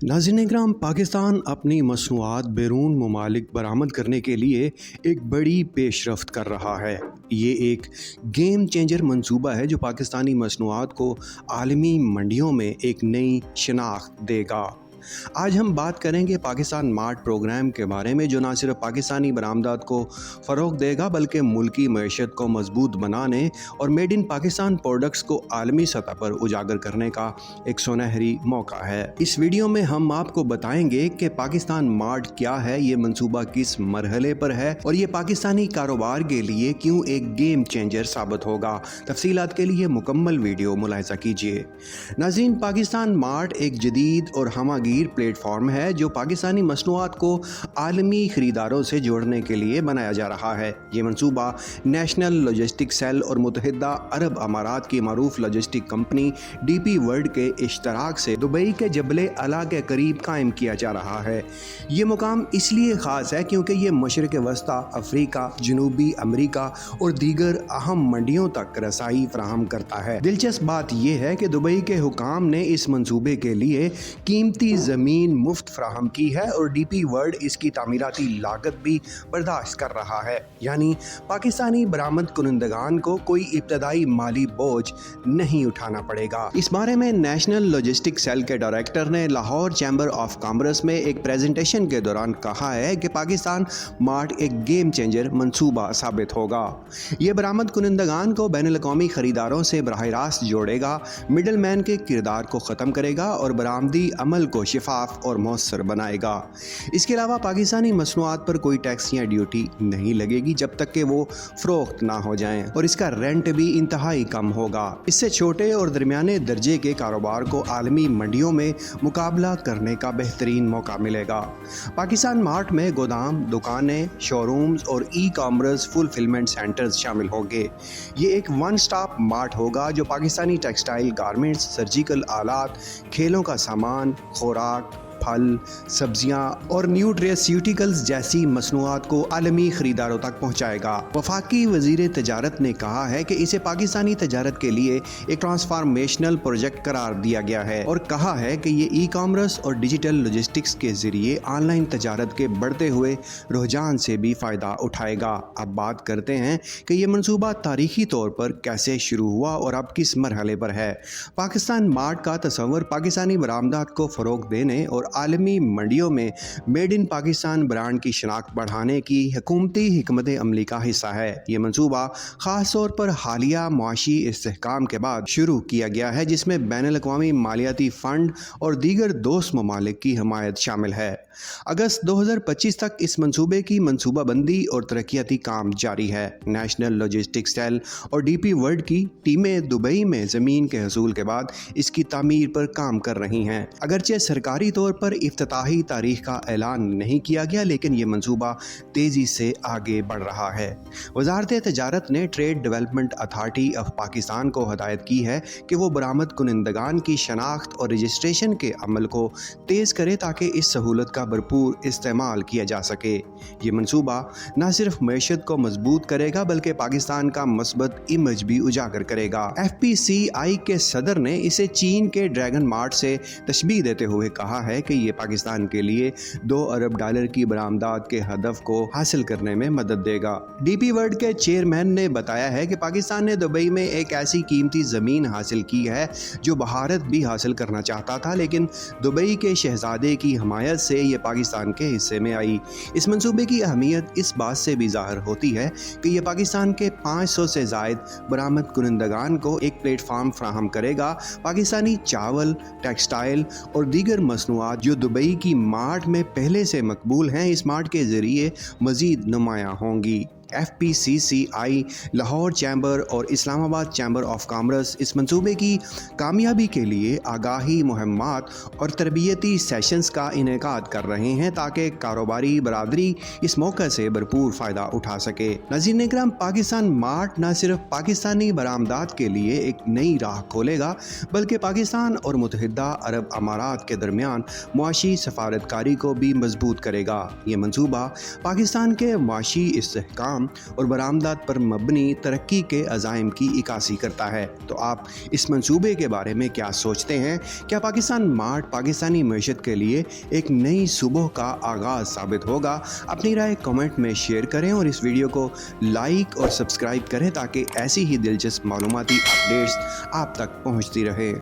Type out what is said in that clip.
नाज़रीन इकराम, पाकिस्तान अपनी मसनूआत बैरून ममालिक बरामद करने के लिए एक बड़ी पेशरफ्त कर रहा है। ये एक गेम चेंजर मंसूबा है जो पाकिस्तानी मसनूआत को आलमी मंडियों में एक नई शनाख्त देगा। आज हम बात करेंगे पाकिस्तान मार्ट प्रोग्राम के बारे में, जो ना सिर्फ पाकिस्तानी बरामदात को फ़रोग़ देगा बल्कि मुल्की मईशत को मजबूत बनाने और मेड इन पाकिस्तान प्रोडक्ट्स को आलमी सतह पर उजागर करने का एक सुनहरी मौका है। इस वीडियो में हम आपको बताएंगे कि पाकिस्तान मार्ट क्या है, ये मंसूबा किस मरहले पर है और ये पाकिस्तानी कारोबार के लिए क्यों एक गेम चेंजर साबित होगा। तफसीलात के लिए मुकम्मल वीडियो मुलाहिज़ा कीजिए। नाज़रीन, पाकिस्तान मार्ट एक जदीद और हमागीर प्लेटफॉर्म है जो पाकिस्तानी मसनूआत को आलमी खरीदारों से जोड़ने के लिए बनाया जा रहा है। ये मंसूबा नेशनल लॉजिस्टिक सेल और मुत्तहिदा अरब अमारात की मारूफ लॉजिस्टिक कंपनी DP वर्ल्ड के इश्तराक से दुबई के जबले अला के करीब कायम किया जा रहा है। ये मुकाम इसलिए ख़ास है क्योंकि ये मशरिक़ वस्ता, अफ्रीका, जनूबी अमरीका और दीगर अहम मंडियों तक रसाई फराहम करता है। दिलचस्प बात यह है कि दुबई के हुकाम ने इस मंसूबे के लिए कीमती ज़मीन मुफ्त फराहम की है और DP वर्ल्ड इसकी तामीराती लागत भी बर्दाश्त कर रहा है, यानी पाकिस्तानी बरामद कुनंदगान को कोई इब्तदाई माली बोझ नहीं उठाना पड़ेगा। इस बारे में नेशनल लॉजिस्टिक सेल के डायरेक्टर ने लाहौर चैम्बर ऑफ कॉमर्स में एक प्रेजेंटेशन के दौरान कहा है कि पाकिस्तान मार्ट एक गेम चेंजर मंसूबा साबित होगा। ये बरामद कुनंदगान को बैनुल-अक़वामी खरीदारों से बराह रास्त जोड़ेगा, मिडल मैन के किरदार को ख़त्म करेगा और बरामदी अमल को शिफाफ और मौसर बनाएगा। इसके अलावा पाकिस्तानी मसनूआत पर कोई टैक्स या ड्यूटी नहीं लगेगी जब तक कि वो फ़रोख्त ना हो जाएं, और इसका रेंट भी इंतहाई कम होगा। इससे छोटे और दरमियाने दर्जे के कारोबार को आलमी मंडियों में मुकाबला करने का बेहतरीन मौका मिलेगा। पाकिस्तान मार्ट में गोदाम, दुकानें, शोरूम्स और ई-कॉमर्स फुलफिलमेंट सेंटर्स शामिल होंगे। ये एक वन स्टॉप मार्ट होगा जो पाकिस्तानी टेक्सटाइल, गारमेंट्स, सर्जिकल आलात, खेलों का सामान, खुराक, फल, सब्जियां और न्यूट्रिस्यूटिकल्स जैसी मसनूआत को आलमी खरीदारों तक पहुंचाएगा। वफाकी वज़ीर तजारत ने कहा है कि इसे पाकिस्तानी तजारत के लिए एक ट्रांसफॉर्मेशनल प्रोजेक्ट करार दिया गया है और कहा है कि ये ई-कॉमर्स और डिजिटल लॉजिस्टिक्स के ज़रिए ऑनलाइन तजारत के बढ़ते हुए रुझान से भी फ़ायदा उठाएगा। अब बात करते हैं कि ये मंसूबा तारीखी तौर पर कैसे शुरू हुआ और अब किस मरहले पर है। पाकिस्तान मार्ट का तस्वर पाकिस्तानी बरामदात को फ़रोग़ देने और आलमी मंडियों में मेड इन पाकिस्तान ब्रांड की शनाख्त बढ़ाने की हुकूमती हिकमत अमली का हिस्सा है। ये मंसूबा ख़ास तौर पर हालिया मुआशी इस्तेहकाम के बाद शुरू किया गया है, जिसमें बैनुल-अक़वामी मालियाती फ़ंड और दीगर दोस्त ममालिक की हमायत शामिल है। अगस्त 2025 तक इस मंसूबे की मनसूबाबंदी और तरक्याती काम जारी है। नेशनल लॉजिस्टिक सेल और DP वर्ल्ड की टीमें दुबई में ज़मीन के हसूल के बाद इसकी तामीर पर काम कर रही हैं। अगरचे सरकारी तौर पर इफ्तिताही तारीख का ऐलान नहीं किया गया, लेकिन ये मंसूबा तेज़ी से आगे बढ़ रहा है। वज़ारत तजारत ने trade development authority of Pakistan को हदायत की है कि वो बरामद कुनंदगान की शनाख्त और रजिस्ट्रेशन के अमल को तेज़ करे ताकि इस सहूलत का भरपूर इस्तेमाल किया जा सके। ये मंसूबा न सिर्फ मईशत को मजबूत करेगा बल्कि पाकिस्तान का मस्बत इमेज भी उजागर करेगा। FPCI के सदर ने इसे चीन के ड्रैगन मार्ट से तशबीह देते हुए कहा है कि ये पाकिस्तान के लिए $2 अरब की बरामदात के हदफ को हासिल करने में मदद देगा। DP वर्ल्ड के चेयरमैन ने बताया है कि पाकिस्तान ने दुबई में एक ऐसी कीमती ज़मीन हासिल की है जो भारत भी हासिल करना चाहता था, लेकिन दुबई के शहजादे की हमायत से ये पाकिस्तान के हिस्से में आई। इस मंसूबे की अहमियत इस बात से भी ज़ाहिर होती है कि यह पाकिस्तान के 500 से ज़ायद बरामद कुनंदगान को एक प्लेटफार्म फराहम करेगा। पाकिस्तानी चावल, टेक्सटाइल और दीगर मसनूआत जो दुबई की मार्ट में पहले से मकबूल हैं, इस मार्ट के ज़रिए मज़ीद नुमायाँ होंगी। FPCCI, लाहौर चैम्बर और इस्लामाबाद चैम्बर ऑफ कॉमर्स इस मंसूबे की कामयाबी के लिए आगाही मुहिम्मात और तरबियती सेशंस का इनेकाद कर रहे हैं ताकि कारोबारी बरादरी इस मौके से भरपूर फ़ायदा उठा सके। नाज़रीन इकराम, पाकिस्तान मार्ट न सिर्फ पाकिस्तानी बरामदात के लिए एक नई राह खोलेगा बल्कि पाकिस्तान और मुत्तहिदा अरब अमारात के दरमियान मुआशी सफारतकारी को भी मजबूत करेगा। ये मंसूबा पाकिस्तान के मुआशी इस्तेहकाम इस्तेमाल और बरामदात पर मबनी तरक्की के अज़ाइम की इक्कासी करता है। तो आप इस मंसूबे के बारे में क्या सोचते हैं? क्या पाकिस्तान मार्ट पाकिस्तानी मईशत के लिए एक नई सुबह का आगाज़ साबित होगा? अपनी राय कमेंट में शेयर करें और इस वीडियो को लाइक और सब्सक्राइब करें ताकि ऐसी ही दिलचस्प मालूमाती अपडेट्स आप तक पहुंचती रहे।